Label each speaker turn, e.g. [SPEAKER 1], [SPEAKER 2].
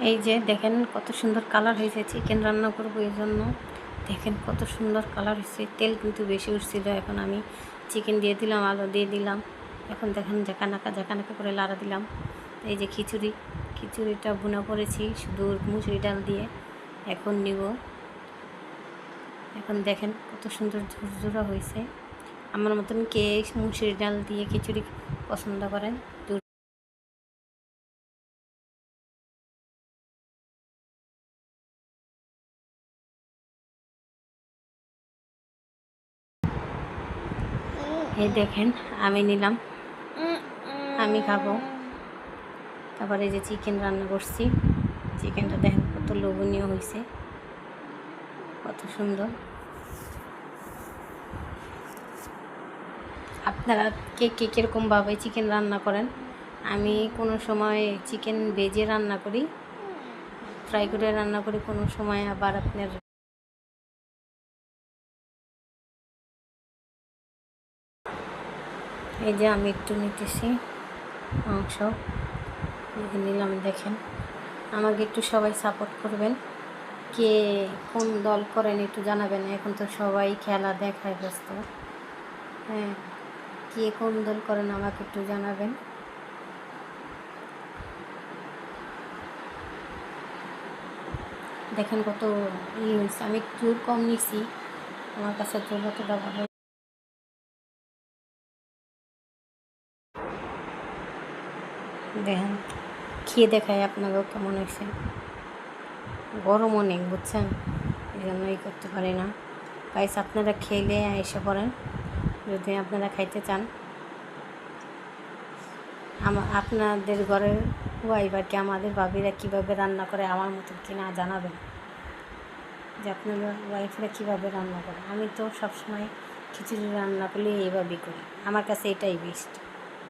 [SPEAKER 1] এই যে দেখেন কত সুন্দর কালার হয়েছে, চিকেন রান্না করবো এই জন্য। দেখেন কত সুন্দর কালার হয়েছে, তেল কিন্তু বেশি উঠছিল। এখন আমি চিকেন দিয়ে দিলাম, আলু দিয়ে দিলাম। এখন দেখেন জাকানাকা জাকানাকা করে লাড়া দিলাম। এই যে খিচুড়িটা বুনা করেছি শুধু মুসুরি ডাল দিয়ে। এখন নিব। এখন দেখেন কত সুন্দর ঝুরঝুরা হয়েছে। আমার মতন কে মুসুরি ডাল দিয়ে খিচুড়ি পছন্দ করেন? এই দেখেন আমি নিলাম, আমি খাবো। তারপরে এই যে চিকেন রান্না করছি, চিকেনটা দেখেন কত লোভনীয় হয়েছে, কত সুন্দর। আপনারা কে কে কীরকমভাবে চিকেন রান্না করেন? আমি কোনো সময় চিকেন ভেজে রান্না করি, ফ্রাই করে রান্না করি, কোনো সময় আবার আপনার এই যে আমি একটু নিতেছি মাংস, নিলাম। দেখেন আমাকে একটু সবাই সাপোর্ট করবেন, কে কোন দল করেন একটু জানাবেন। এখন তো সবাই খেলা দেখায় ব্যস্ত। হ্যাঁ, কে কোন দল করেন আমাকে একটু জানাবেন। দেখেন কত হয়েছে, আমি একটু কম নিছি, আমার কাছে তো যতটা ভালো। দেখেন খেয়ে দেখায় আপনাকেও কেমন হয়েছে। গরম অনেক, বুঝছেন, এই জন্যই করতে পারি না। গাইস আপনারা খেলে এসে পড়েন যদি আপনারা খাইতে চান। আপনাদের ঘরের ওয়াইফ আর কি, আমাদের ভাবিরা কীভাবে রান্না করে আমার মতো কিনা জানাবেন, যে আপনাদের ওয়াইফরা কীভাবে রান্না করে। আমি তো সবসময় খিচুড়ি রান্না করলে এইভাবেই করি, আমার কাছে এটাই বেস্ট।